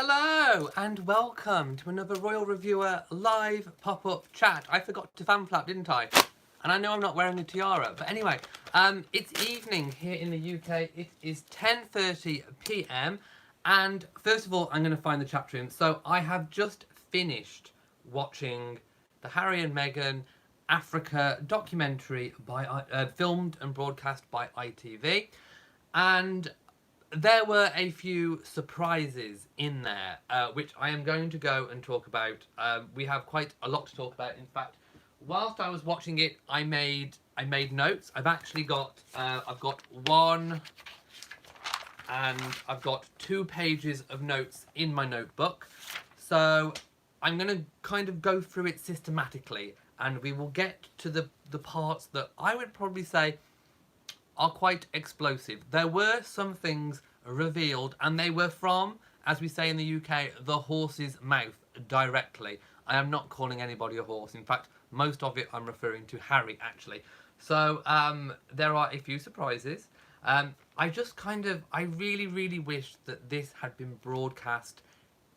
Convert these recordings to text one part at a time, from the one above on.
Hello and welcome to another Royal Reviewer live pop-up chat. I forgot to fan flap, didn't I? And I know I'm not wearing a tiara, but anyway, it's evening here in the UK. It is 10:30 p.m. and first of all, I'm going to find the chat room. So I have just finished watching the Harry and Meghan Africa documentary by filmed and broadcast by ITV, and there were a few surprises in there, which I am going to go and talk about. We have quite a lot to talk about. In fact, whilst I was watching it, I made notes. I've actually got I've got one and I've got 2 pages of notes in my notebook. So I'm going to kind of go through it systematically, and we will get to the parts that I would probably say are quite explosive. There were some things revealed, and they were from, as we say in the UK, the horse's mouth directly. I am not calling anybody a horse. In fact, most of it I'm referring to Harry, actually. So there are a few surprises. I really, really wish that this had been broadcast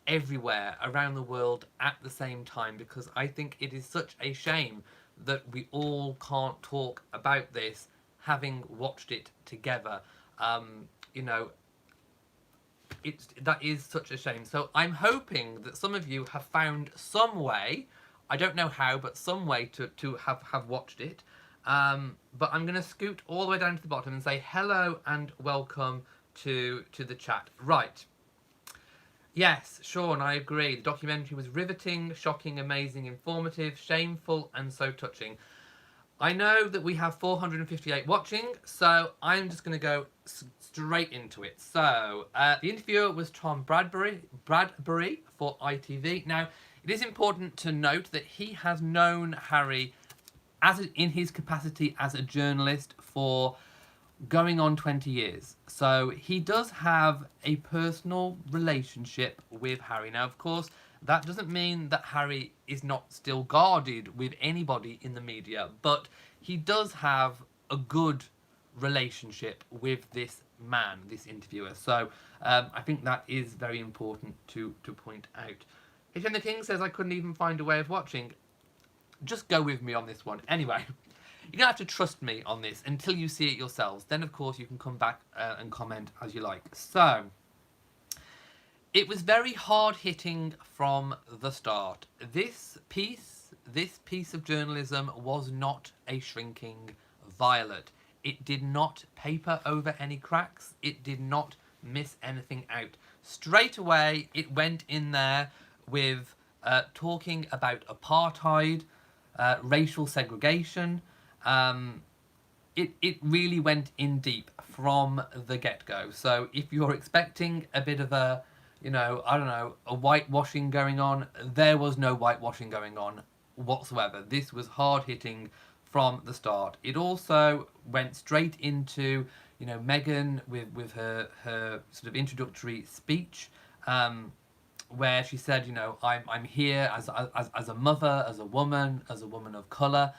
everywhere around the world at the same time, because I think it is such a shame that we all can't talk about this having watched it together. That is such a shame. So I'm hoping that some of you have found some way, I don't know how, but some way to have watched it. But I'm going to scoot all the way down to the bottom and say hello and welcome to the chat. Right. Yes, Sean, I agree. The documentary was riveting, shocking, amazing, informative, shameful, and so touching. I know that we have 458 watching, so I'm just going to go straight into it. So, the interviewer was Tom Bradbury for ITV. Now, it is important to note that he has known Harry in his capacity as a journalist for going on 20 years. So, he does have a personal relationship with Harry. Now, of course, that doesn't mean that Harry is not still guarded with anybody in the media, but he does have a good relationship with this man, this interviewer. So I think that is very important to point out. Hitchin the King says, I couldn't even find a way of watching. Just go with me on this one. Anyway, you don't have to trust me on this until you see it yourselves. Then, of course, you can come back and comment as you like. So it was very hard-hitting from the start. This piece of journalism was not a shrinking violet. It did not paper over any cracks. It did not miss anything out. Straight away, it went in there with talking about apartheid, racial segregation. It really went in deep from the get-go. So if you're expecting a bit of a a whitewashing going on, there was no whitewashing going on whatsoever. This was hard-hitting from the start. It also went straight into, Meghan with her sort of introductory speech, where she said, I'm here as a mother, as a woman of colour.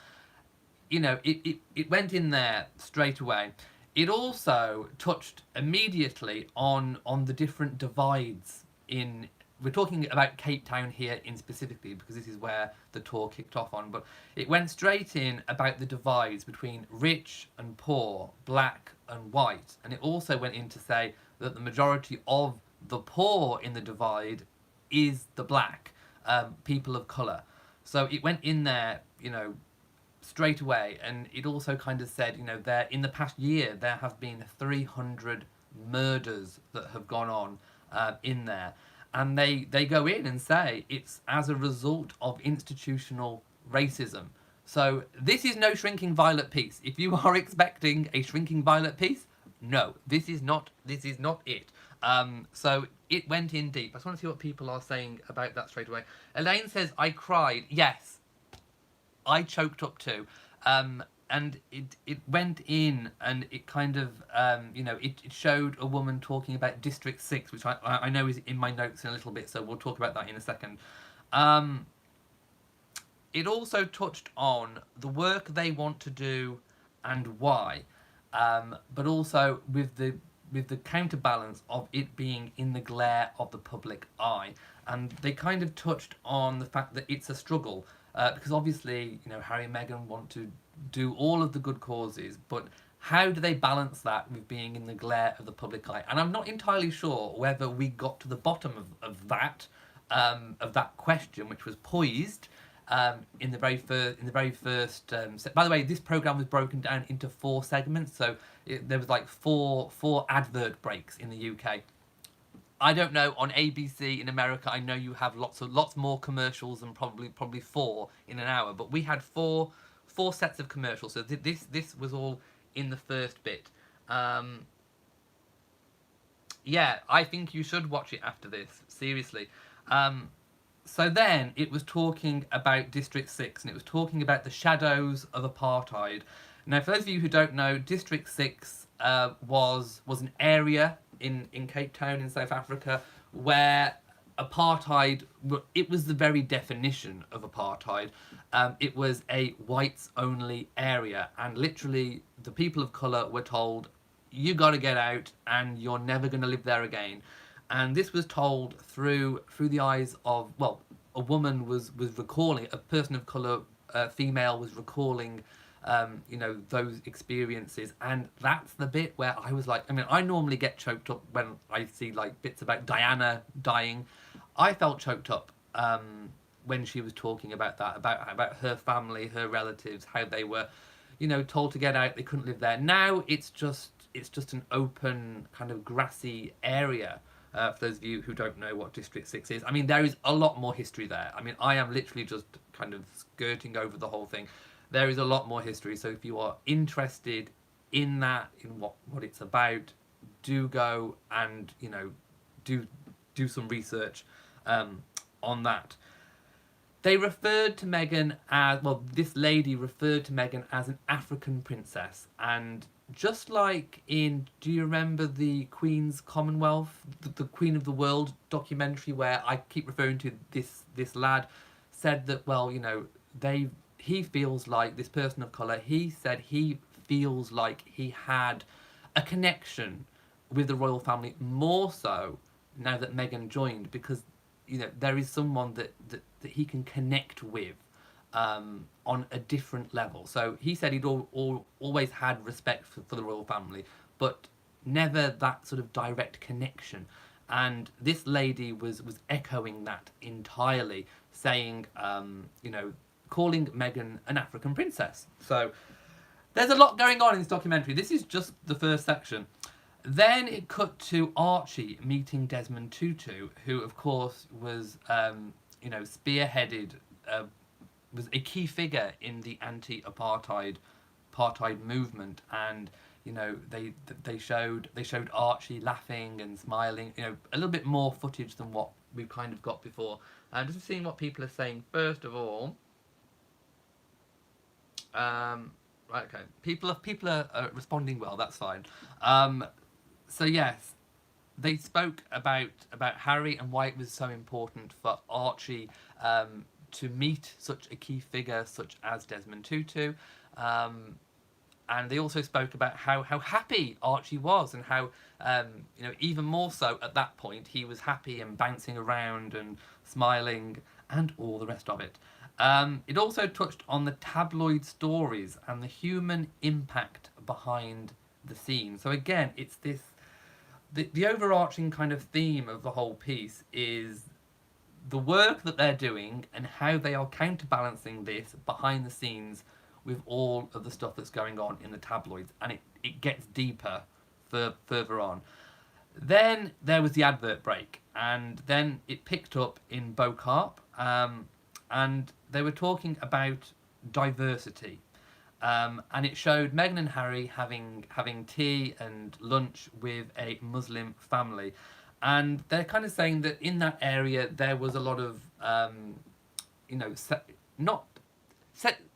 It went in there straight away. It also touched immediately on the different divides in. We're talking about Cape Town here in specifically because this is where the tour kicked off on, but it went straight in about the divides between rich and poor, black and white, and it also went in to say that the majority of the poor in the divide is the black, people of colour. So it went in there, straight away, and it also kind of said, there in the past year there have been 300 murders that have gone on in there, and they go in and say it's as a result of institutional racism. So this is no shrinking violet piece. If you are expecting a shrinking violet piece, no, this is not it. So it went in deep. I just want to see what people are saying about that straight away. Elaine says, I cried. Yes, I choked up too. And it went in, and it kind of, it showed a woman talking about District 6, which I know is in my notes in a little bit, so we'll talk about that in a second. It also touched on the work they want to do and why, but also with with the counterbalance of it being in the glare of the public eye. And they kind of touched on the fact that it's a struggle, because obviously, you know, Harry and Meghan want to do all of the good causes, but how do they balance that with being in the glare of the public eye? And I'm not entirely sure whether we got to the bottom of that question, which was poised in the very first. By the way, this program was broken down into 4 segments, so there was like four advert breaks in the UK. I don't know, on ABC in America, I know you have lots more commercials than probably 4 in an hour, but we had four sets of commercials. So this was all in the first bit. Yeah, I think you should watch it after this, seriously. So then it was talking about District 6, and it was talking about the shadows of apartheid. Now, for those of you who don't know, District 6 was an area in Cape Town in South Africa where apartheid, it was the very definition of apartheid. It was a whites-only area, and literally the people of colour were told, you got to get out and you're never going to live there again. And this was told through the eyes of, well, a woman was recalling, a person of colour, female, was recalling you know, those experiences. And that's the bit where I was like, I mean, I normally get choked up when I see like bits about Diana dying. I felt choked up when she was talking about that, about her family, her relatives, how they were, you know, told to get out, they couldn't live there. Now it's just an open kind of grassy area. For those of you who don't know what District 6 is, I mean, there is a lot more history there. I mean, I am literally just kind of skirting over the whole thing. There is a lot more history, so if you are interested in that, in what it's about, do go and, you know, do some research on that. They referred to Meghan as, well, this lady referred to Meghan as an African princess, and just like in, do you remember the Queen's Commonwealth, the Queen of the World documentary, where I keep referring to this lad said that, well, you know, he feels like, this person of colour, he said he feels like he had a connection with the royal family, more so now that Meghan joined, because, you know, there is someone that he can connect with on a different level. So he said he'd always had respect for the royal family, but never that sort of direct connection. And this lady was echoing that entirely, saying, you know, calling Meghan an African princess. So there's a lot going on in this documentary. This is just the first section. Then it cut to Archie meeting Desmond Tutu, who of course was, you know, spearheaded, was a key figure in the anti-apartheid movement. And, you know, they showed Archie laughing and smiling, you know, a little bit more footage than what we've kind of got before. Just seeing what people are saying first of all. Right, okay. People are responding well. That's fine. So yes, they spoke about Harry and why it was so important for Archie to meet such a key figure such as Desmond Tutu, and they also spoke about how happy Archie was, and how you know, even more so at that point, he was happy and bouncing around and smiling and all the rest of it. It also touched on the tabloid stories and the human impact behind the scene. So again, it's this, the overarching kind of theme of the whole piece is the work that they're doing and how they are counterbalancing this behind the scenes with all of the stuff that's going on in the tabloids. And it gets deeper further on. Then there was the advert break, and then it picked up in Beaucarp, and they were talking about diversity. And it showed Meghan and Harry having tea and lunch with a Muslim family. And they're kind of saying that in that area there was a lot of, you know,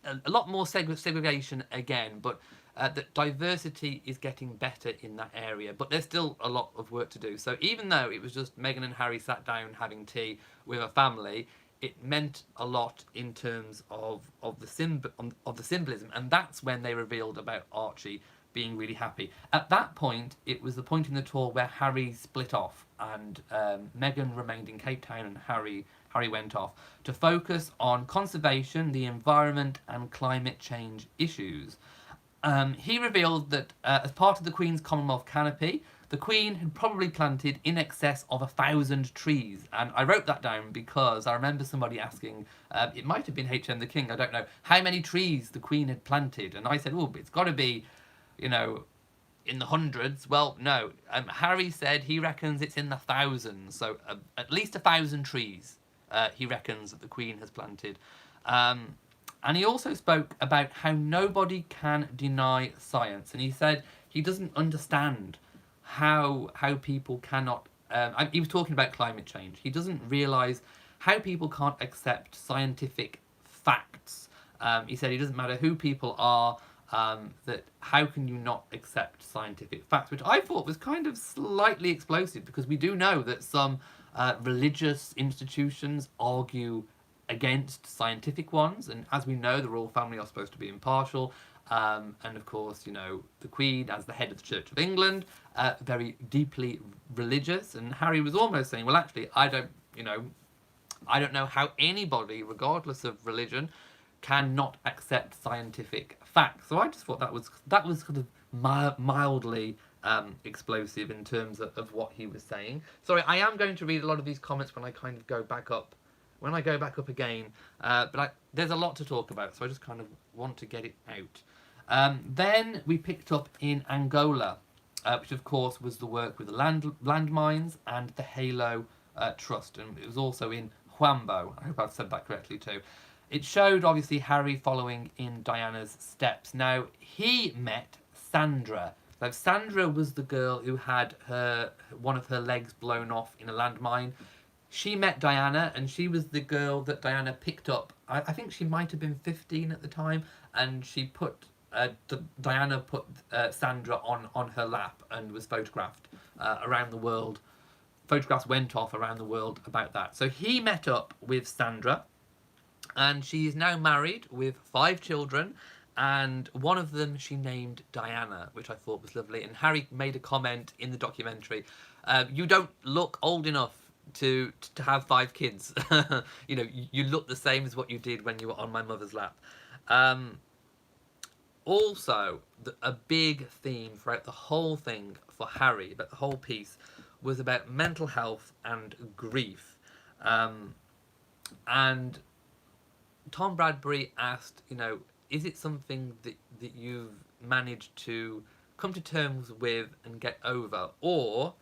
a lot more segregation again, but that diversity is getting better in that area. But there's still a lot of work to do. So even though it was just Meghan and Harry sat down having tea with a family, it meant a lot in terms of the symbolism, and that's when they revealed about Archie being really happy. At that point, it was the point in the tour where Harry split off, and Meghan remained in Cape Town, and Harry went off to focus on conservation, the environment, and climate change issues. He revealed that as part of the Queen's Commonwealth canopy, the Queen had probably planted in excess of 1,000 trees. And I wrote that down because I remember somebody asking, it might have been HM the King, I don't know, how many trees the Queen had planted. And I said, oh, it's got to be, in the hundreds. Well, no. Harry said he reckons it's in the thousands. So at least 1,000 trees, he reckons, that the Queen has planted. And he also spoke about how nobody can deny science. And he said he doesn't understand how people cannot... he was talking about climate change. He doesn't realise how people can't accept scientific facts. He said it doesn't matter who people are, that how can you not accept scientific facts, which I thought was kind of slightly explosive, because we do know that some religious institutions argue against scientific ones, and as we know, the royal family are supposed to be impartial, and of course, the Queen, as the head of the Church of England, very deeply religious, and Harry was almost saying, well, actually, I don't know how anybody, regardless of religion, cannot accept scientific facts. So I just thought that was kind of mildly explosive in terms of what he was saying. Sorry, I am going to read a lot of these comments when I kind of go back up. When I go back up again, but there's a lot to talk about, so I just kind of want to get it out. Then we picked up in Angola, which of course was the work with the landmines and the Halo Trust, and it was also in Huambo. I hope I've said that correctly too. It showed, obviously, Harry following in Diana's steps. Now, he met Sandra. So Sandra was the girl who had one of her legs blown off in a landmine. She met Diana, and she was the girl that Diana picked up. I think she might have been 15 at the time, and she Diana put Sandra on her lap and was photographed around the world. Photographs went off around the world about that. So he met up with Sandra, and she is now married with 5 children, and one of them she named Diana, which I thought was lovely. And Harry made a comment in the documentary, you don't look old enough to have 5 kids. You look the same as what you did when you were on my mother's lap. Also, a big theme throughout the whole thing for Harry, about the whole piece, was about mental health and grief. And Tom Bradbury asked, is it something that you've managed to come to terms with and get over, or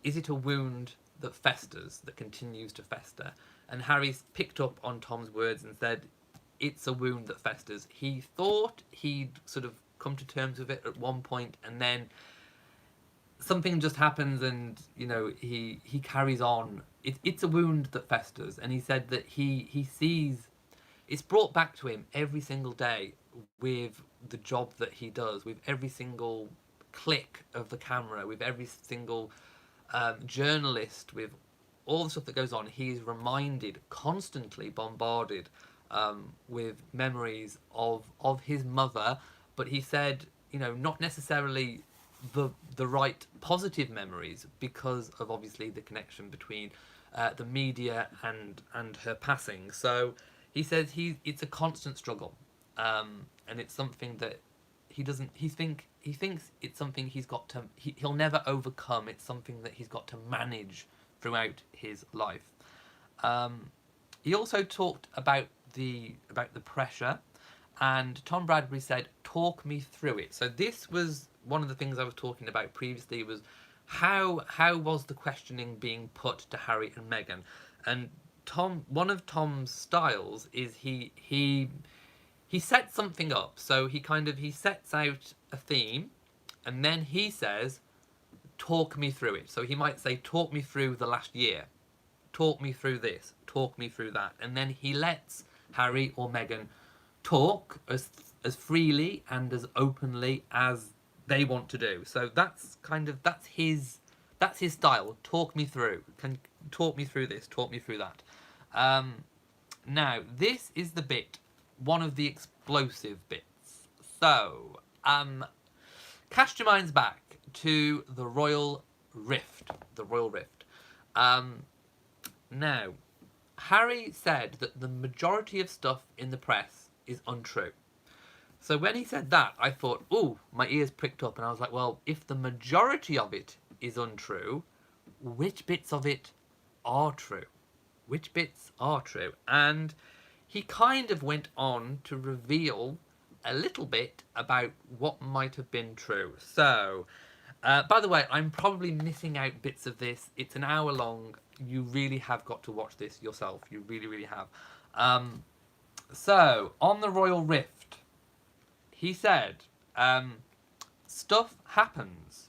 is it a wound that festers, that continues to fester? And Harry's picked up on Tom's words and said, it's a wound that festers. He thought he'd sort of come to terms with it at one point, and then something just happens, and he carries on. It's a wound that festers, and he said that he sees it's brought back to him every single day with the job that he does, with every single click of the camera, with every single journalist, with all the stuff that goes on. He's reminded, constantly bombarded with memories of his mother, but he said, not necessarily the right positive memories, because of obviously the connection between the media and her passing. So he says it's a constant struggle, and it's something that he thinks it's something he'll never overcome. It's something that he's got to manage throughout his life. He also talked about the pressure, and Tom Bradbury said, talk me through it. So this was one of the things I was talking about previously, was how was the questioning being put to Harry and Meghan. And one of Tom's styles is he sets something up. So he sets out a theme, and then he says, talk me through it. So he might say, talk me through the last year, talk me through this, talk me through that, and then he lets Harry or Meghan talk as freely and as openly as they want to do. So that's his style. Talk me through. Talk me through this. Talk me through that. Now this is the bit, one of the explosive bits. So, cast your minds back to the Royal Rift. The Royal Rift. Now, Harry said that the majority of stuff in the press is untrue. So when he said that, I thought, ooh, my ears pricked up, and I was like, well, if the majority of it is untrue, which bits of it are true? Which bits are true? And he kind of went on to reveal a little bit about what might have been true. So, by the way, I'm probably missing out bits of this. It's an hour long. You really have got to watch this yourself. You really, really have. So, on the Royal Rift, he said, stuff happens.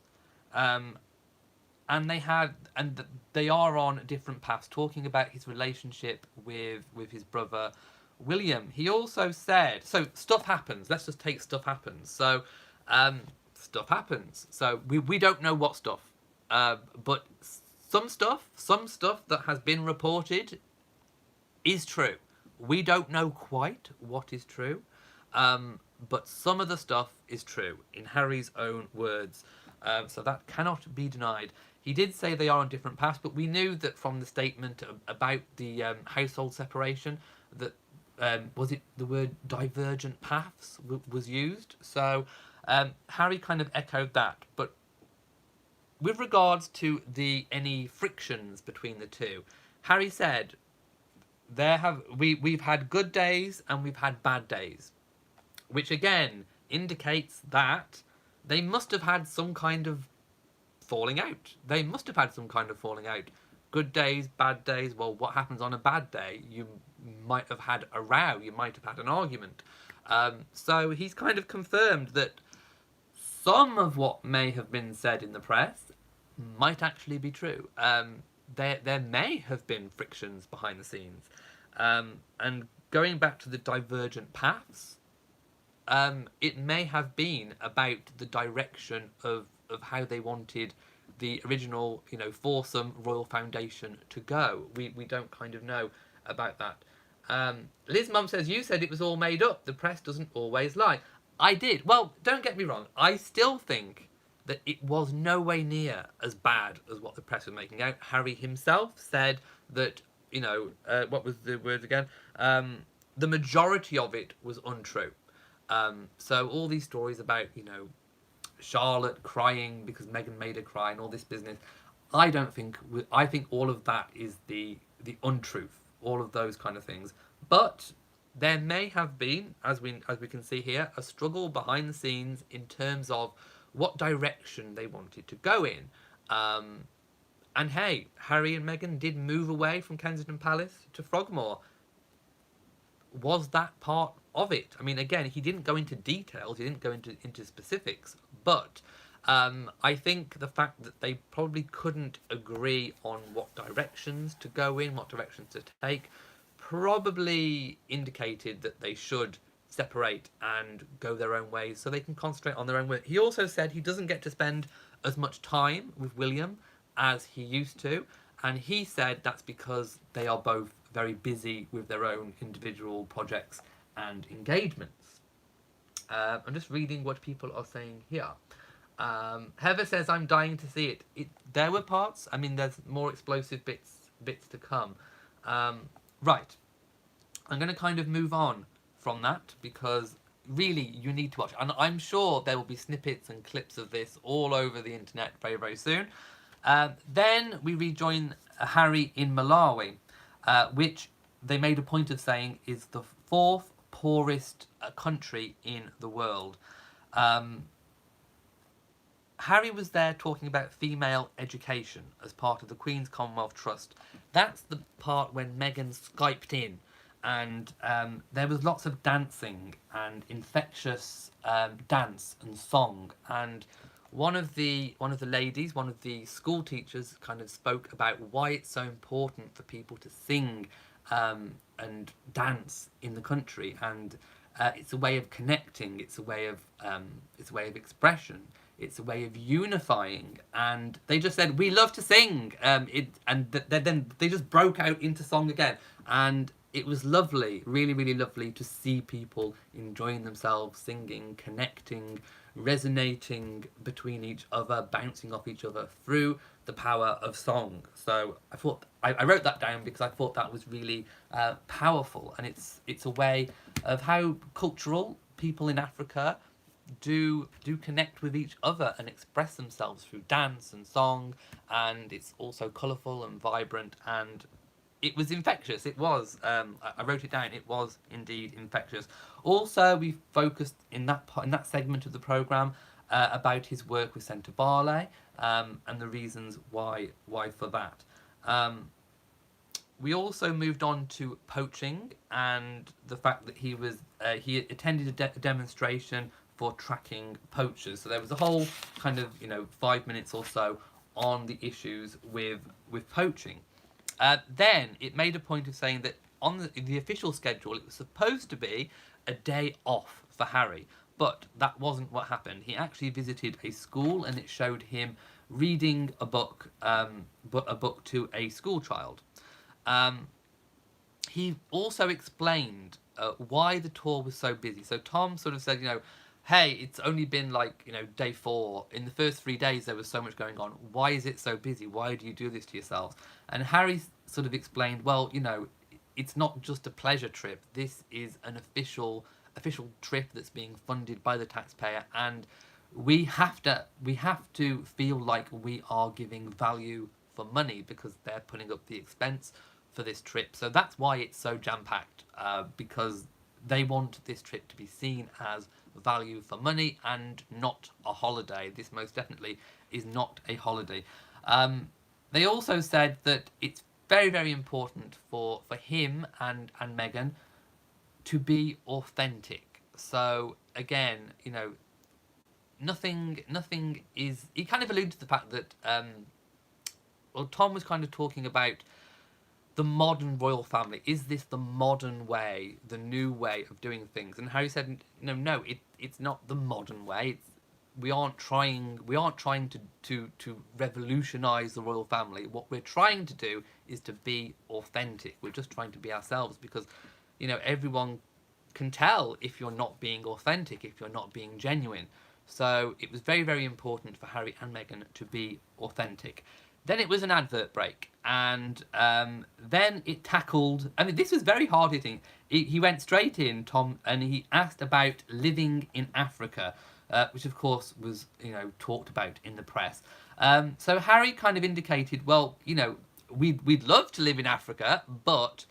And they are on different paths, talking about his relationship with his brother William. He also said, so stuff happens. Let's just take stuff happens. So, stuff happens. So we don't know what stuff, but some stuff that has been reported is true. We don't know quite what is true, but some of the stuff is true in Harry's own words. So that cannot be denied. He did say they are on different paths, but we knew that from the statement about the household separation that was it the word divergent paths was used. So Harry kind of echoed that. But with regards to any frictions between the two, Harry said we've had good days and we've had bad days, which again indicates that they must have had some kind of falling out. They must have had some kind of falling out. Good days, bad days. Well, what happens on a bad day? You might have had a row. You might have had an argument. So he's kind of confirmed that some of what may have been said in the press might actually be true. There may have been frictions behind the scenes. And going back to the divergent paths, it may have been about the direction of how they wanted the original, foursome royal foundation to go. We don't kind of know about that. Liz Mum says, you said it was all made up. The press doesn't always lie. I did. Well, don't get me wrong. I still think that it was no way near as bad as what the press was making out. Harry himself said that, what was the word again? The majority of it was untrue. So all these stories about, Charlotte crying because Meghan made her cry and all this business, I think all of that is the untruth, all of those kind of things. But there may have been, as we can see here, a struggle behind the scenes in terms of what direction they wanted to go in. And hey, Harry and Meghan did move away from Kensington Palace to Frogmore. Was that part of it? I mean, again, he didn't go into details, he didn't go into specifics, but I think the fact that they probably couldn't agree on what directions to go in, what directions to take, probably indicated that they should separate and go their own ways so they can concentrate on their own work. He also said he doesn't get to spend as much time with William as he used to, and he said that's because they are both very busy with their own individual projects and engagements. I'm just reading what people are saying here. Heather says, I'm dying to see it. There were parts. I mean, there's more explosive bits to come. Right. I'm going to kind of move on from that because really you need to watch. And I'm sure there will be snippets and clips of this all over the internet very, very soon. Then we rejoin Harry in Malawi, which they made a point of saying is the fourth poorest country in the world. Harry was there talking about female education as part of the Queen's Commonwealth Trust. That's the part when Meghan Skyped in, and there was lots of dancing and infectious dance and song. And one of the ladies, one of the school teachers, kind of spoke about why it's so important for people to sing and dance in the country, and it's a way of connecting. It's a way of expression. It's a way of unifying. And they just said, we love to sing. Then they just broke out into song again. And it was lovely, really, really lovely to see people enjoying themselves, singing, connecting, resonating between each other, bouncing off each other through the power of song. So I thought I wrote that down because I thought that was really powerful, and it's a way of how cultural people in Africa do connect with each other and express themselves through dance and song, and it's also colourful and vibrant, and it was infectious. It was. I wrote it down. It was indeed infectious. Also, we focused in that segment of the program about his work with Centre Barley, and the reasons why for that. We also moved on to poaching and the fact that he attended a demonstration for tracking poachers. So there was a whole kind of 5 minutes or so on the issues with poaching. Then it made a point of saying that on the official schedule it was supposed to be a day off for Harry, but that wasn't what happened. He actually visited a school and it showed him reading a book to a school child. He also explained why the tour was so busy. So Tom sort of said, hey, it's only been day 4. In the first 3 days there was so much going on. Why is it so busy? Why do you do this to yourselves? And Harry sort of explained, well, it's not just a pleasure trip. This is an official trip that's being funded by the taxpayer, and we have to feel like we are giving value for money because they're putting up the expense for this trip. So that's why it's so jam-packed, because they want this trip to be seen as value for money and not a holiday. This most definitely is not a holiday. They also said that it's very, very important for him and Meghan to be authentic. So again, nothing is. He kind of alluded to the fact that Tom was kind of talking about the modern royal family. Is this the modern way, the new way of doing things? And Harry said, no, it's not the modern way. We aren't trying to revolutionise the royal family. What we're trying to do is to be authentic. We're just trying to be ourselves because, everyone can tell if you're not being authentic, if you're not being genuine. So it was very, very important for Harry and Meghan to be authentic. Then it was an advert break, and then it tackled. I mean, this was very hard hitting. He went straight in, Tom, and he asked about living in Africa, which of course was talked about in the press. So Harry kind of indicated, well, we'd love to live in Africa, but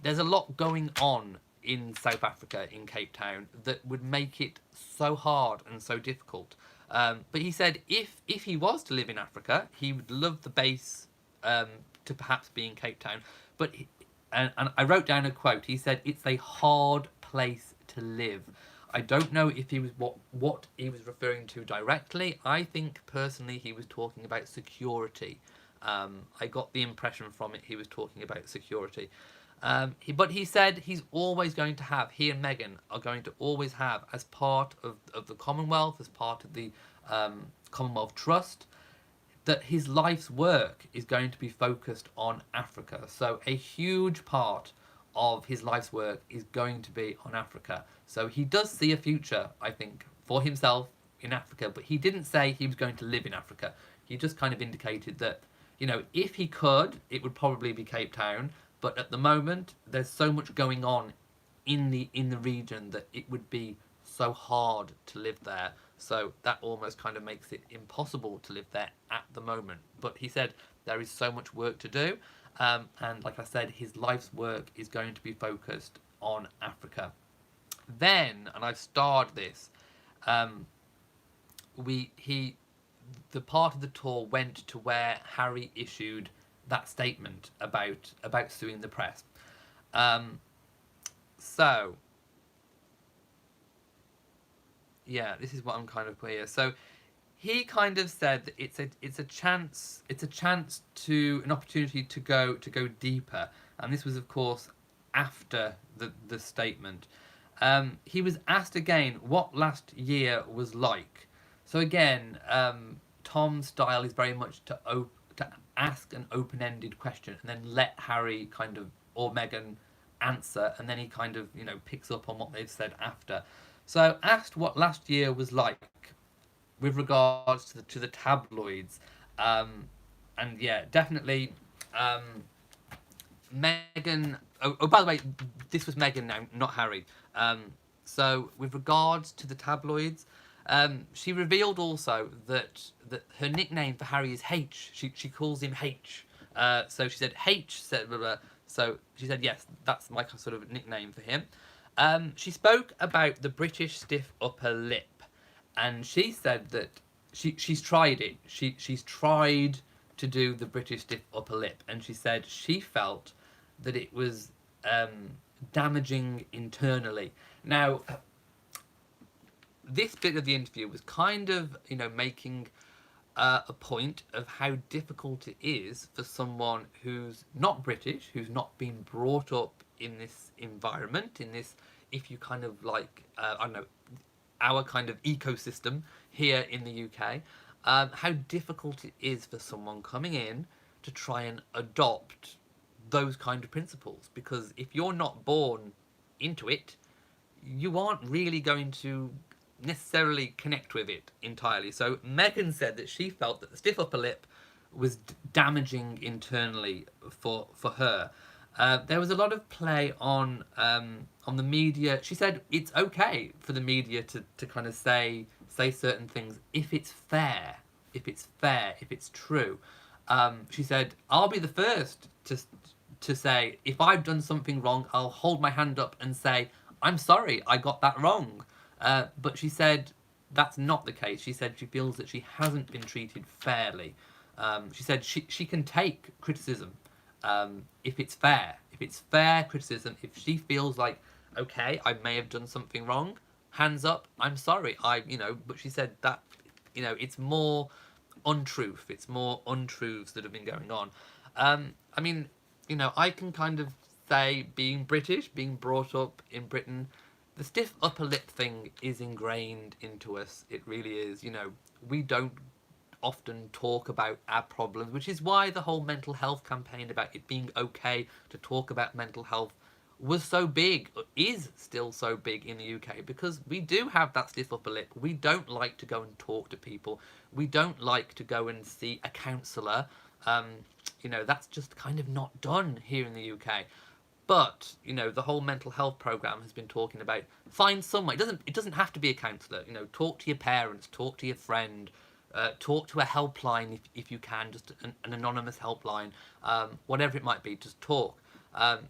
there's a lot going on in South Africa, in Cape Town, that would make it so hard and so difficult. But he said if he was to live in Africa, he would love the base to perhaps be in Cape Town. But and I wrote down a quote. He said it's a hard place to live. I don't know if he was what he was referring to directly. I think personally he was talking about security. I got the impression from it he was talking about security. But he said he and Meghan are going to always have, as part of the Commonwealth, as part of the Commonwealth Trust, that his life's work is going to be focused on Africa. So a huge part of his life's work is going to be on Africa. So he does see a future, I think, for himself in Africa, but he didn't say he was going to live in Africa. He just kind of indicated that, if he could, it would probably be Cape Town. But at the moment, there's so much going on in the region that it would be so hard to live there. So that almost kind of makes it impossible to live there at the moment. But he said there is so much work to do. And like I said, his life's work is going to be focused on Africa. Then, and I've starred this, the part of the tour went to where Harry issued that statement about suing the press. So yeah, this is what I'm kind of here. So he kind of said that it's a chance to an opportunity to go deeper, and this was of course after the statement. He was asked again what last year was like. So again, Tom's style is very much to ask an open-ended question and then let Harry or Meghan answer, and then he kind of, picks up on what they've said after. So asked what last year was like with regards to the tabloids, and yeah, definitely. Meghan. Oh, by the way, this was Meghan now, not Harry. So with regards to the tabloids, she revealed also that her nickname for Harry is H. She calls him H. So she said H said blah, blah. So she said yes, that's my sort of nickname for him. She spoke about the British stiff upper lip, and she said that she's tried it. She's tried to do the British stiff upper lip, and she said she felt that it was damaging internally. Now, this bit of the interview was kind of, making a point of how difficult it is for someone who's not British, who's not been brought up in this environment, in this, if you kind of like, I don't know, our kind of ecosystem here in the UK, how difficult it is for someone coming in to try and adopt those kind of principles. Because if you're not born into it, you aren't really going to necessarily connect with it entirely. So Meghan said that she felt that the stiff upper lip was damaging internally for her. There was a lot of play on the media. She said it's okay for the media to kind of say certain things if it's fair, if it's true. She said, I'll be the first to say if I've done something wrong, I'll hold my hand up and say, I'm sorry, I got that wrong. But she said that's not the case. She said she feels that she hasn't been treated fairly. She said she can take criticism if it's fair. If it's fair criticism, if she feels like, okay, I may have done something wrong, hands up, I'm sorry. But she said that, it's more untruth. It's more untruths that have been going on. I mean, I can kind of say, being British, being brought up in Britain, the stiff upper lip thing is ingrained into us. It really is. We don't often talk about our problems, which is why the whole mental health campaign about it being okay to talk about mental health was so big, is still so big in the UK, because we do have that stiff upper lip. We don't like to go and talk to people. We don't like to go and see a counsellor. That's just kind of not done here in the UK. But, the whole mental health programme has been talking about find someone. It doesn't have to be a counsellor. Talk to your parents, talk to your friend, talk to a helpline if you can, just an anonymous helpline, whatever it might be, just talk.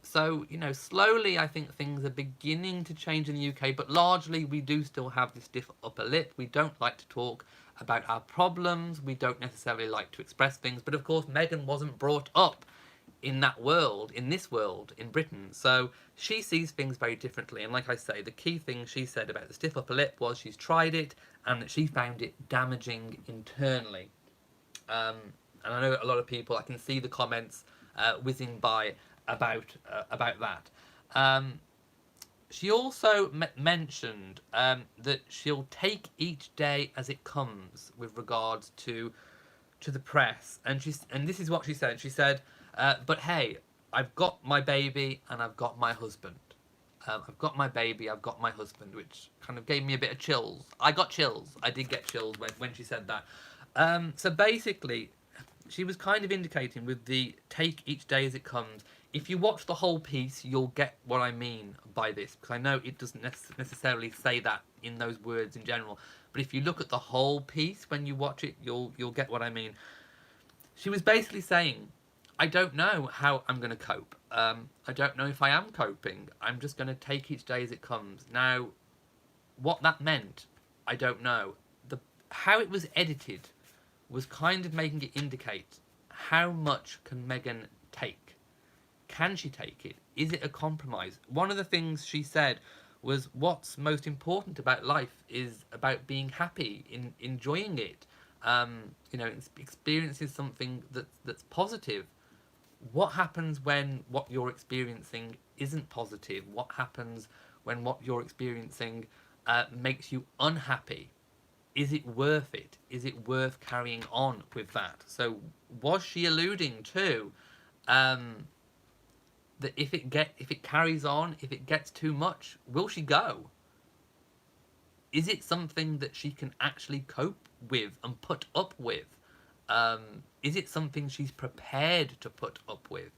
So, slowly I think things are beginning to change in the UK, but largely we do still have this stiff upper lip. We don't like to talk about our problems. We don't necessarily like to express things. But of course, Meghan wasn't brought up in that world, in this world, in Britain. So she sees things very differently. And like I say, the key thing she said about the stiff upper lip was she's tried it and that she found it damaging internally. And I know a lot of people, I can see the comments whizzing by about that. She also mentioned that she'll take each day as it comes with regards to the press. And this is what she said. She said, but hey, I've got my baby and I've got my husband. I've got my baby, I've got my husband, which kind of gave me a bit of chills. I got chills. I did get chills when she said that. So basically, she was kind of indicating with the take each day as it comes. If you watch the whole piece, you'll get what I mean by this, because I know it doesn't necessarily say that in those words in general. But if you look at the whole piece when you watch it, you'll get what I mean. She was basically saying, I don't know how I'm going to cope. I don't know if I am coping. I'm just going to take each day as it comes. Now, what that meant, I don't know. How it was edited was kind of making it indicate how much can Meghan take. Can she take it? Is it a compromise? One of the things she said was what's most important about life is about being happy, enjoying it, experiencing something that's positive. What happens when what you're experiencing isn't positive? What happens when what you're experiencing makes you unhappy? Is it worth it? Is it worth carrying on with that? So was she alluding to that if it carries on, if it gets too much, will she go? Is it something that she can actually cope with and put up with? Is it something she's prepared to put up with?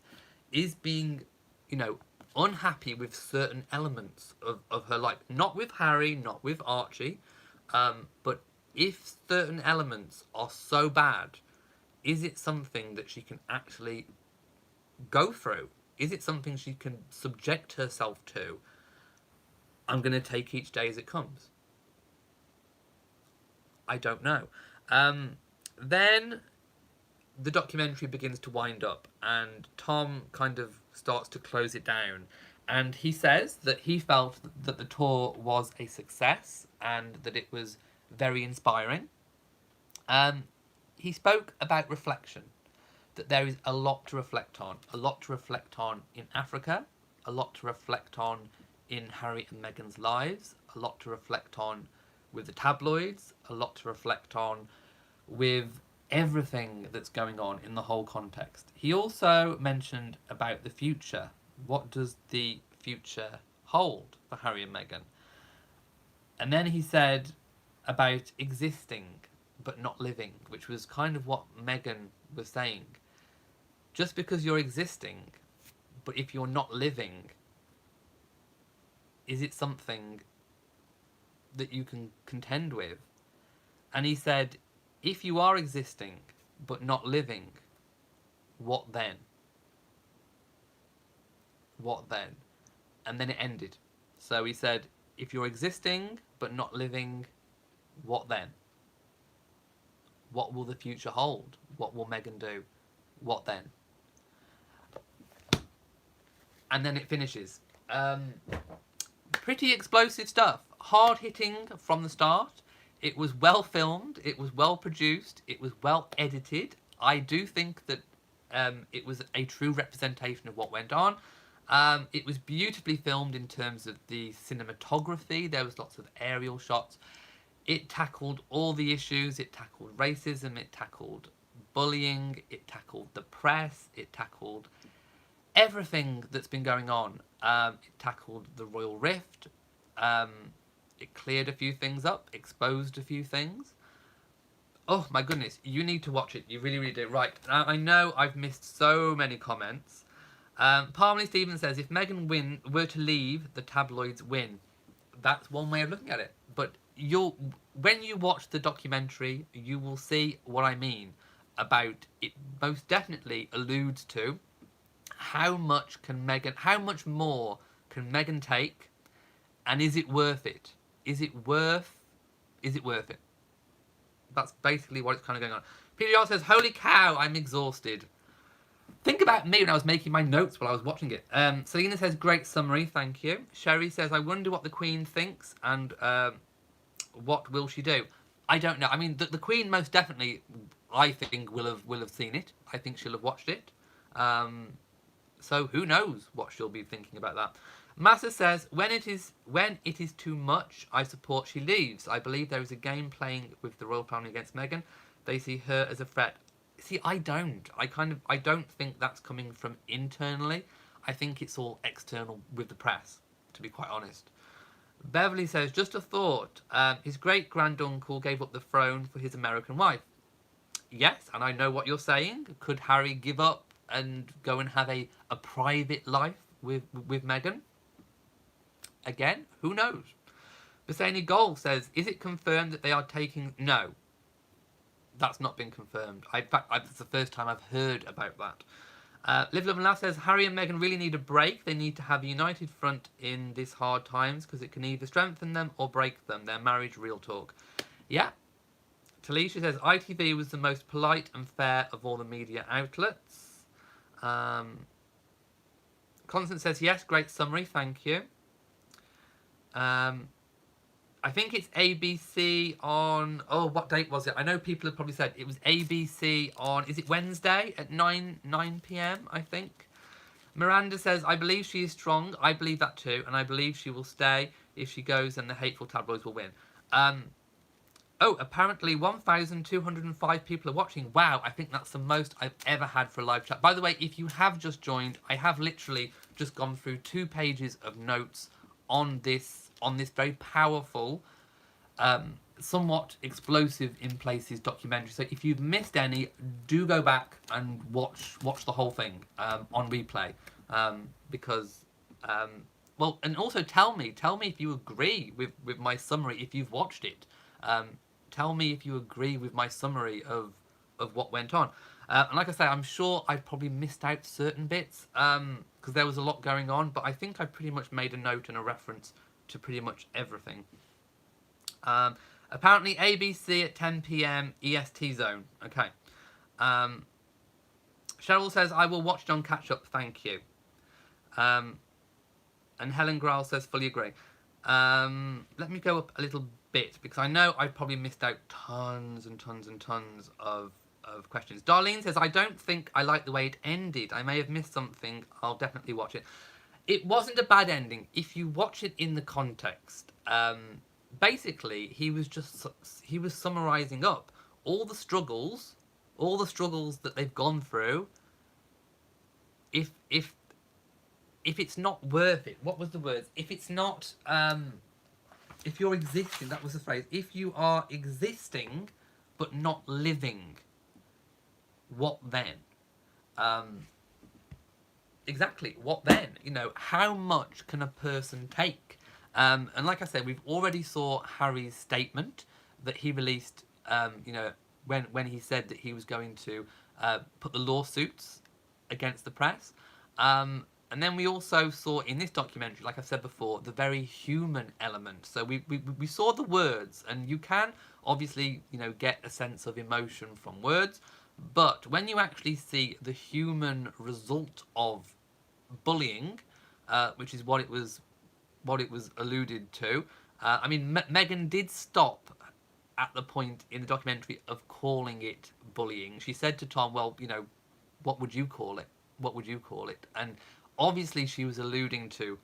Is being, unhappy with certain elements of her life, not with Harry, not with Archie, but if certain elements are so bad, is it something that she can actually go through? Is it something she can subject herself to? I'm going to take each day as it comes. I don't know. Then the documentary begins to wind up, and Tom kind of starts to close it down. And he says that he felt that the tour was a success and that it was very inspiring. He spoke about reflection, that there is a lot to reflect on. A lot to reflect on in Africa, a lot to reflect on in Harry and Meghan's lives, a lot to reflect on with the tabloids, a lot to reflect on with everything that's going on in the whole context. He also mentioned about the future. What does the future hold for Harry and Meghan? And then he said about existing but not living, which was kind of what Meghan was saying. Just because you're existing, but if you're not living, is it something that you can contend with? And he said, if you are existing but not living, what then? What then? And then it ended. So he said, if you're existing but not living, what then? What will the future hold? What will Meghan do? What then? And then it finishes. Pretty explosive stuff. Hard hitting from the start. It was well filmed. It was well produced. It was well edited. I do think that it was a true representation of what went on. It was beautifully filmed in terms of the cinematography. There was lots of aerial shots. It tackled all the issues. It tackled racism. It tackled bullying. It tackled the press. It tackled everything that's been going on. It tackled the royal rift. It cleared a few things up, exposed a few things. Oh my goodness, you need to watch it. You really, really do. Right, now I know I've missed so many comments. Parmley Stevens says, if Meghan were to leave, the tabloids win. That's one way of looking at it. But when you watch the documentary, you will see what I mean about it. Most definitely alludes to how much more can Meghan take, and is it worth it? Is it worth it? That's basically what it's kind of going on. PDR says, holy cow, I'm exhausted. Think about me when I was making my notes while I was watching it. Selena says, great summary, thank you. Sherry says, I wonder what the Queen thinks and what will she do? I don't know. I mean, the Queen most definitely, I think, will have seen it. I think she'll have watched it. So who knows what she'll be thinking about that. Massa says, when it is too much, I support she leaves. I believe there is a game playing with the royal family against Meghan. They see her as a threat. See, I don't. I don't think that's coming from internally. I think it's all external with the press, to be quite honest. Beverly says, just a thought. His great-granduncle gave up the throne for his American wife. Yes, and I know what you're saying. Could Harry give up and go and have a private life with Meghan? Again, who knows? Bassani Gold says, is it confirmed that they are taking... No. That's not been confirmed. In fact, it's the first time I've heard about that. Live, Love and Laugh says, Harry and Meghan really need a break. They need to have a united front in these hard times because it can either strengthen them or break them. Their marriage, real talk. Yeah. Talisha says, ITV was the most polite and fair of all the media outlets. Constance says, yes, great summary, thank you. I think it's ABC on... Oh, what date was it? I know people have probably said it was ABC on... Is it Wednesday at 9 p.m, I think? Miranda says, I believe she is strong. I believe that too. And I believe she will stay. If she goes, then the hateful tabloids will win. Oh, apparently 1,205 people are watching. Wow, I think that's the most I've ever had for a live chat. By the way, if you have just joined, I have literally just gone through 2 pages of notes on this very powerful, somewhat explosive in places documentary. So if you've missed any, do go back and watch the whole thing on replay, because well, and also tell me if you agree with my summary if you've watched it. Tell me if you agree with my summary of what went on. And like I say, I'm sure I probably missed out certain bits because there was a lot going on, but I think I pretty much made a note and a reference to pretty much everything. Apparently ABC at 10 p.m. EST zone. Okay. Cheryl says, I will watch it on catch up, thank you. And Helen Grahl says, fully agree. Let me go up a little bit because I know I probably missed out tons and tons and tons of questions. Darlene says, I don't think I like the way it ended. I may have missed something. I'll definitely watch it. It wasn't a bad ending if you watch it in the context. Basically, he was summarising up all the struggles that they've gone through. If it's not worth it, what was the words? If it's not, if you're existing, that was the phrase. If you are existing but not living, what then? Exactly, what then? You know, how much can a person take? And like I said, we've already saw Harry's statement that he released, you know, when he said that he was going to put the lawsuits against the press. And then we also saw in this documentary, like I said before, the very human element. So we saw the words, and you can obviously, you know, get a sense of emotion from words. But when you actually see the human result of bullying, which is what it was alluded to. I mean, Meghan did stop at the point in the documentary of calling it bullying. She said to Tom, well, you know, what would you call it? What would you call it? And obviously she was alluding to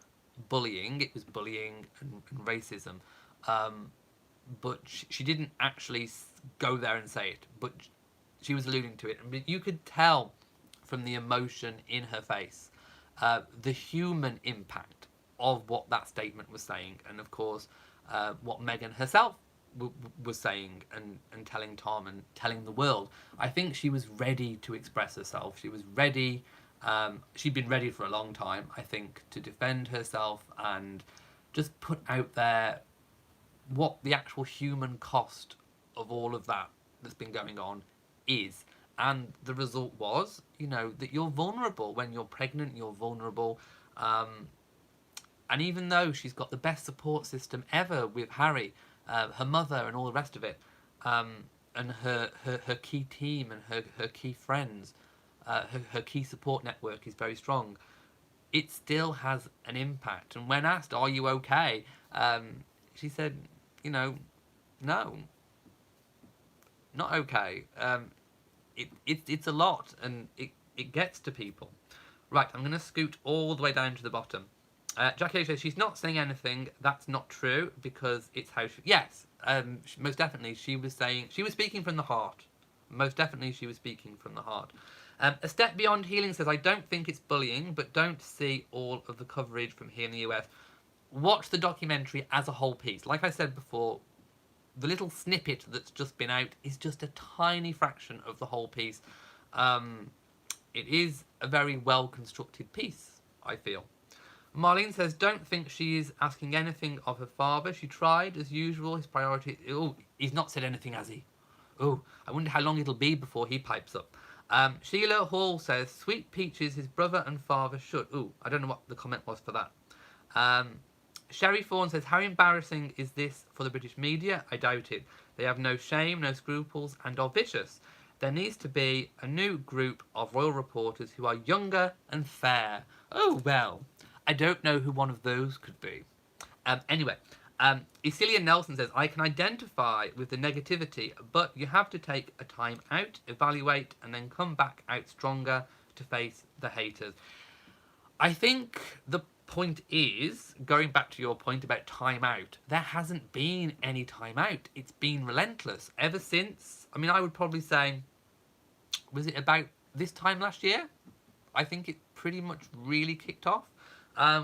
bullying. It was bullying and racism. But she didn't actually go there and say it. But she was alluding to it. And you could tell from the emotion in her face, the human impact of what that statement was saying. And of course, what Meghan herself was saying and telling Tom and telling the world. I think she was ready to express herself. She was ready. She'd been ready for a long time, I think, to defend herself and just put out there what the actual human cost of all of that's been going on is. And the result was, you know, that you're vulnerable. When you're pregnant, you're vulnerable. And even though she's got the best support system ever with Harry, her mother and all the rest of it, and her key team and her key friends, her key support network is very strong, it still has an impact. And when asked, are you okay? She said, you know, no, not okay. It's a lot, and it gets to people. Right, I'm going to scoot all the way down to the bottom. Jackie says she's not saying anything. That's not true because it's how she... Yes, most definitely she was speaking from the heart. Most definitely she was speaking from the heart. A Step Beyond Healing says, I don't think it's bullying, but don't see all of the coverage from here in the US. Watch the documentary as a whole piece. Like I said before, the little snippet that's just been out is just a tiny fraction of the whole piece. It is a very well-constructed piece, I feel. Marlene says, don't think she is asking anything of her father. She tried, as usual. His priority... Oh, he's not said anything, has he? Oh, I wonder how long it'll be before he pipes up. Sheila Hall says, Sweet Peaches, his brother and father should... Oh, I don't know what the comment was for that. Sherry Fawn says, how embarrassing is this for the British media? I doubt it. They have no shame, no scruples, and are vicious. There needs to be a new group of royal reporters who are younger and fair. Oh, well... I don't know who one of those could be. Anyway, Isilia Nelson says, I can identify with the negativity, but you have to take a time out, evaluate, and then come back out stronger to face the haters. I think the point is, going back to your point about time out, there hasn't been any time out. It's been relentless ever since. I mean, I would probably say, was it about this time last year? I think it pretty much really kicked off.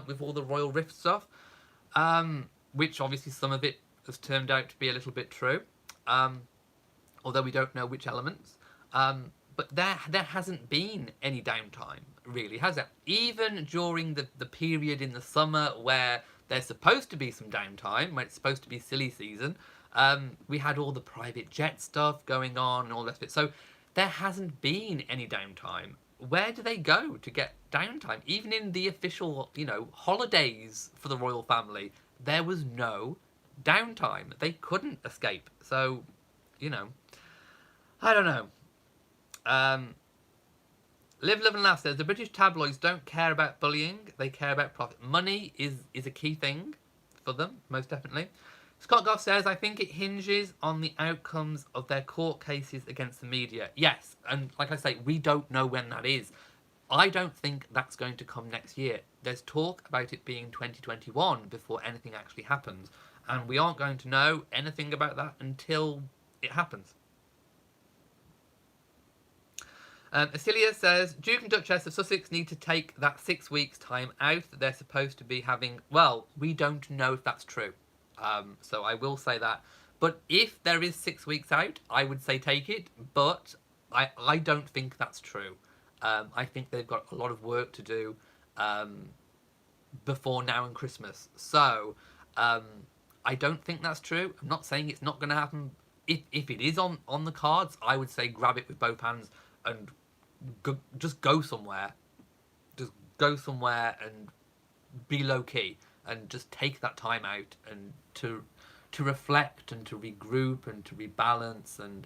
with all the royal rift stuff, which obviously some of it has turned out to be a little bit true, although we don't know which elements. But there hasn't been any downtime, really, has there? Even during the period in the summer where there's supposed to be some downtime, when it's supposed to be silly season, we had all the private jet stuff going on and all that bit. So there hasn't been any downtime. Where do they go to get downtime? Even in the official, holidays for the royal family, there was no downtime. They couldn't escape. So, I don't know. Live, Live and Laugh says, the British tabloids don't care about bullying, they care about profit. Money is a key thing for them, most definitely. Scott Goff says, I think it hinges on the outcomes of their court cases against the media. Yes, and like I say, we don't know when that is. I don't think that's going to come next year. There's talk about it being 2021 before anything actually happens. And we aren't going to know anything about that until it happens. Acelia says, Duke and Duchess of Sussex need to take that 6 weeks time out that they're supposed to be having. Well, we don't know if that's true. So I will say that. But if there is 6 weeks out, I would say take it. But I don't think that's true. I think they've got a lot of work to do before now and Christmas. So I don't think that's true. I'm not saying it's not going to happen. If it is on the cards, I would say grab it with both hands and just go somewhere. Just go somewhere and be low key and just take that time out and to reflect and to regroup and to rebalance and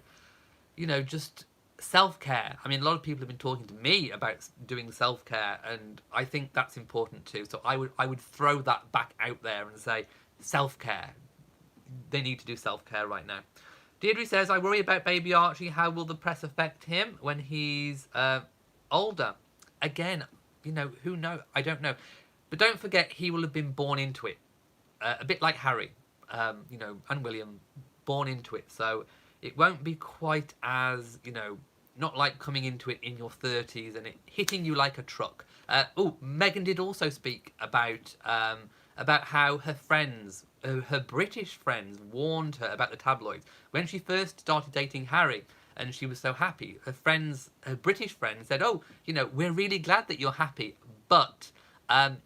just self-care. I mean, a lot of people have been talking to me about doing self-care, and I think that's important too. So I would throw that back out there and say self-care. They need to do self-care right now. Deirdre says, I worry about baby Archie. How will the press affect him when he's older? Again, who knows? I don't know. But don't forget, he will have been born into it. A bit like Harry, and William, born into it. So it won't be quite as, not like coming into it in your 30s and it hitting you like a truck. Meghan did also speak about how her friends, her British friends, warned her about the tabloids. When she first started dating Harry and she was so happy, her British friends said, we're really glad that you're happy, but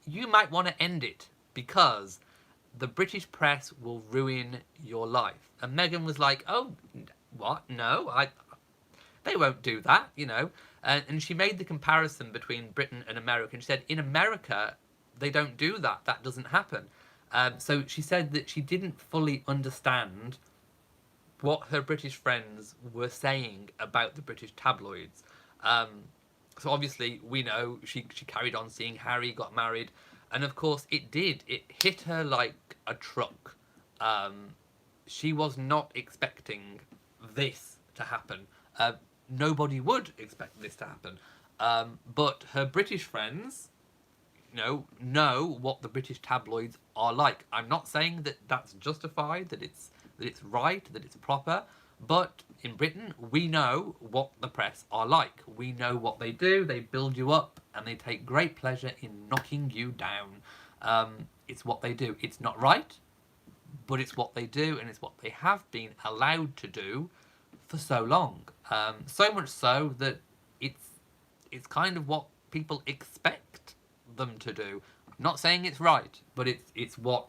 you might want to end it because the British press will ruin your life. And Meghan was like, oh, what? No, they won't do that, And she made the comparison between Britain and America. And she said, in America, they don't do that. That doesn't happen. So she said that she didn't fully understand what her British friends were saying about the British tabloids. So obviously, we know she carried on seeing Harry, got married. And of course, it did. It hit her like a truck. She was not expecting this to happen. Nobody would expect this to happen. But her British friends, know what the British tabloids are like. I'm not saying that that's justified, that it's right, that it's proper. But in Britain, we know what the press are like. We know what they do. They build you up and they take great pleasure in knocking you down. It's what they do. It's not right, but it's what they do, and it's what they have been allowed to do for so long. So much so that it's kind of what people expect them to do. I'm not saying it's right, but it's what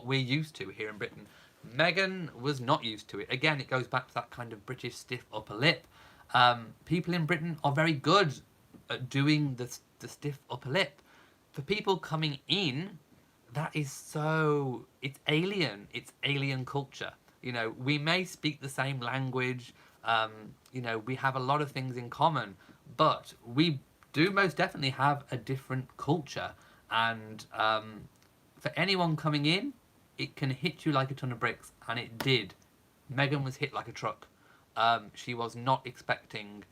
we're used to here in Britain. Meghan was not used to it. Again, it goes back to that kind of British stiff upper lip. People in Britain are very good at doing the stiff upper lip. For people coming in, that is it's alien. It's alien culture. We may speak the same language. We have a lot of things in common, but we do most definitely have a different culture. And for anyone coming in, it can hit you like a ton of bricks, and it did. Meghan was hit like a truck. She was not expecting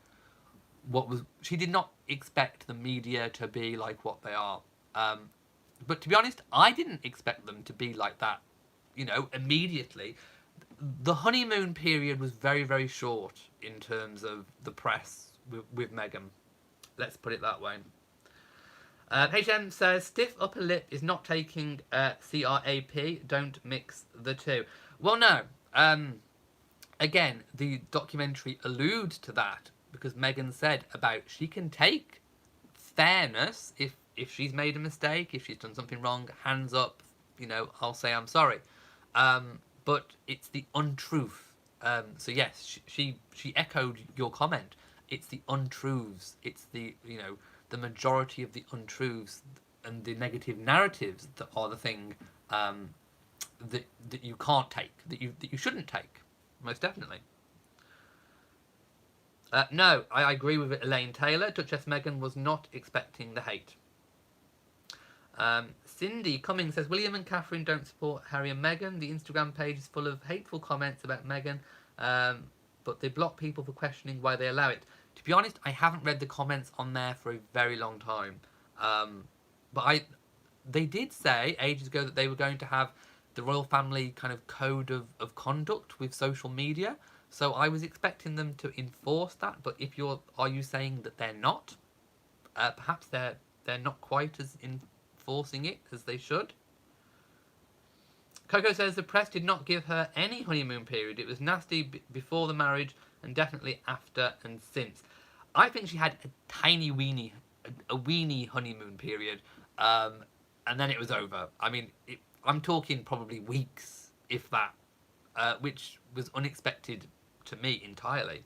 she did not expect the media to be like what they are. But to be honest, I didn't expect them to be like that, immediately. The honeymoon period was very, very short in terms of the press with Meghan. Let's put it that way. HM says, stiff upper lip is not taking CRAP. Don't mix the two. Well, no. Again, the documentary alludes to that because Meghan said about she can take fairness if she's made a mistake, if she's done something wrong, hands up, I'll say I'm sorry. But it's the untruth. So yes, she echoed your comment. It's the untruths. It's the the majority of the untruths and the negative narratives that are the thing that you can't take, that you shouldn't take, most definitely. No, I agree with Elaine Taylor. Duchess Meghan was not expecting the hate. Cindy Cummings says, William and Catherine don't support Harry and Meghan. The Instagram page is full of hateful comments about Meghan, but they block people for questioning why they allow it. To be honest, I haven't read the comments on there for a very long time. But they did say ages ago that they were going to have the royal family kind of code of conduct with social media. So I was expecting them to enforce that. But are you saying that they're not? Perhaps they're not quite as enforcing it as they should. Coco says the press did not give her any honeymoon period. It was nasty before the marriage and definitely after and since. I think she had a tiny weenie honeymoon period, and then it was over. I mean, I'm talking probably weeks, if that, which was unexpected to me entirely.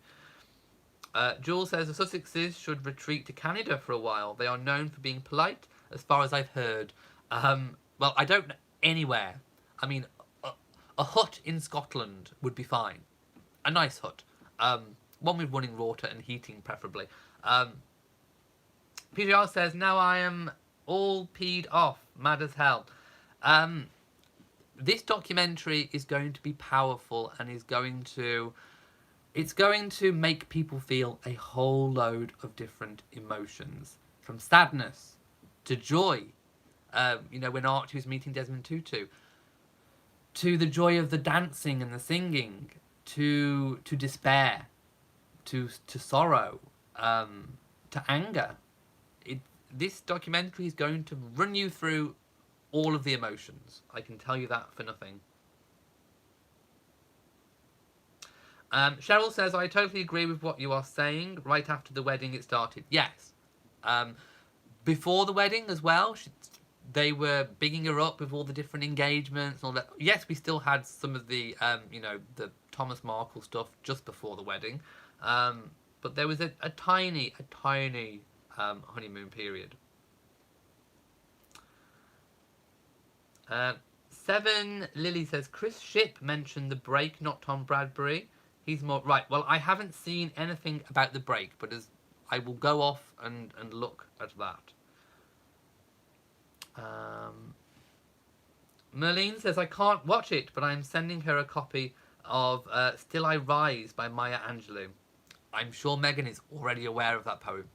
Jules says the Sussexes should retreat to Canada for a while. They are known for being polite, as far as I've heard. Well, I don't know anywhere. I mean, a hut in Scotland would be fine. A nice hut. One with running water and heating, preferably. PGR says, now I am all peed off. Mad as hell. This documentary is going to be powerful and is going to... It's going to make people feel a whole load of different emotions. From sadness to joy. When Archie was meeting Desmond Tutu. To the joy of the dancing and the singing. To despair. To sorrow. To anger. This documentary is going to run you through all of the emotions. I can tell you that for nothing. Cheryl says, I totally agree with what you are saying. Right after the wedding it started. Yes. Before the wedding as well, they were bigging her up with all the different engagements and all that. Yes, we still had some of the, the Thomas Markle stuff just before the wedding. But there was a tiny honeymoon period. 7 Lily says, Chris Shipp mentioned the break, not Tom Bradbury. He's more... Right, well, I haven't seen anything about the break, but I will go off and look at that. Merlene says, I can't watch it, but I'm sending her a copy of Still I Rise by Maya Angelou. I'm sure Meghan is already aware of that poem.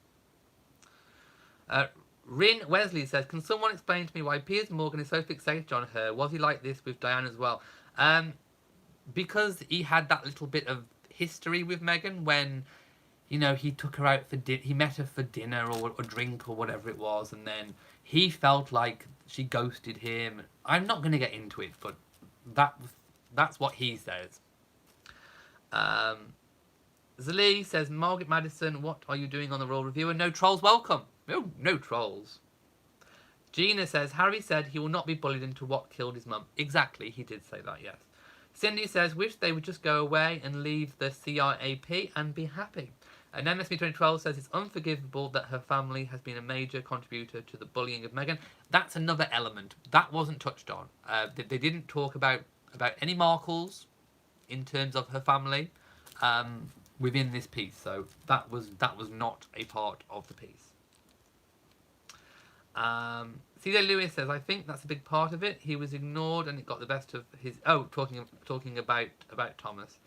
Rin Wesley says, can someone explain to me why Piers Morgan is so fixated on her? Was he like this with Diane as well? Because he had that little bit of history with Meghan when, he took her out for he met her for dinner or a drink or whatever it was, and then he felt like she ghosted him. I'm not going to get into it, but that's what he says. Zalee says, Margaret Madison, what are you doing on the Royal Reviewer? No trolls welcome. No trolls. Gina says, Harry said he will not be bullied into what killed his mum. Exactly, he did say that, yes. Cindy says, wish they would just go away and leave the CRAP and be happy. And MSB 2012 says, it's unforgivable that her family has been a major contributor to the bullying of Meghan. That's another element. That wasn't touched on. They didn't talk about any Markles in terms of her family within this piece. So that was not a part of the piece. CJ Lewis says, I think that's a big part of it. He was ignored and it got the best of his... Oh, talking about Thomas.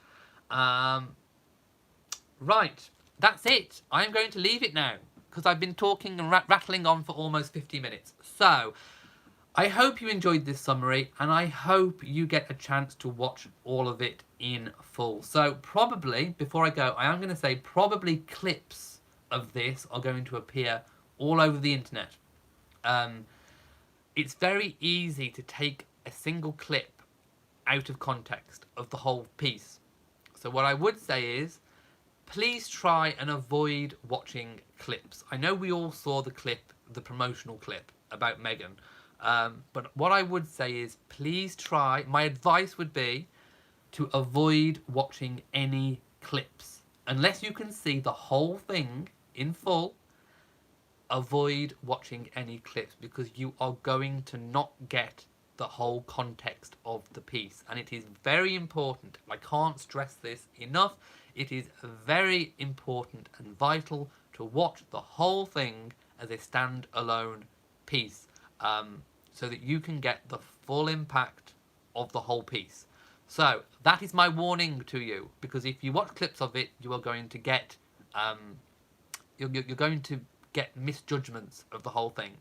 Right, that's it. I'm going to leave it now because I've been talking and rattling on for almost 50 minutes. So, I hope you enjoyed this summary and I hope you get a chance to watch all of it in full. So, probably, before I go, I am going to say probably clips of this are going to appear all over the internet. it's very easy to take a single clip out of context of the whole piece. So what I would say is, please try and avoid watching clips. I know we all saw the clip, the promotional clip about Meghan. But what I would say is, please try, my advice would be to avoid watching any clips. Unless you can see the whole thing in full, avoid watching any clips, because you are going to not get the whole context of the piece. And it is very important, I can't stress this enough, it is very important and vital to watch the whole thing as a standalone piece, so that you can get the full impact of the whole piece. So that is my warning to you, because if you watch clips of it, you are going to get you're going to get misjudgments of the whole thing.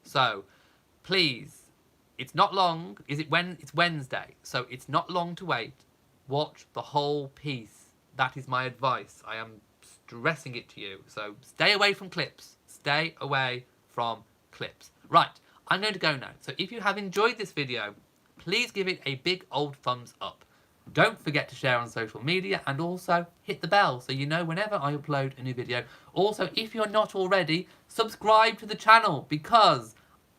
So please, it's not long. It's Wednesday, so it's not long to wait. Watch the whole piece. That is my advice. I am stressing it to you. So stay away from clips. Stay away from clips. Right, I'm going to go now. So if you have enjoyed this video, please give it a big old thumbs up. Don't forget to share on social media, and also hit the bell so you know whenever I upload a new video. Also, if you're not already, subscribe to the channel, because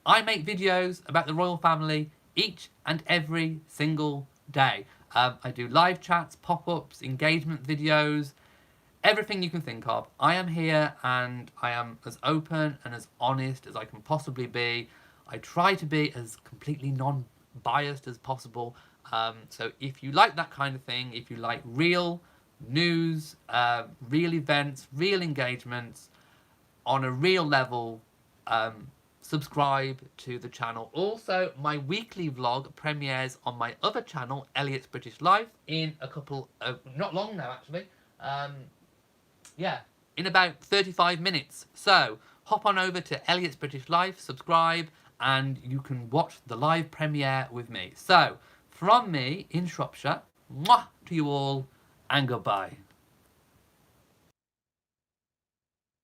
I make videos about the royal family each and every single day. I do live chats, pop-ups, engagement videos, everything you can think of. I am here, and I am as open and as honest as I can possibly be. I try to be as completely non-biased as possible. So if you like that kind of thing, if you like real news, real events, real engagements on a real level, subscribe to the channel. Also, my weekly vlog premieres on my other channel, Elliot's British Life, in a couple of, not long now actually, yeah, in about 35 minutes. So hop on over to Elliot's British Life, subscribe, and you can watch the live premiere with me. So from me in Shropshire, mwah to you all, and goodbye.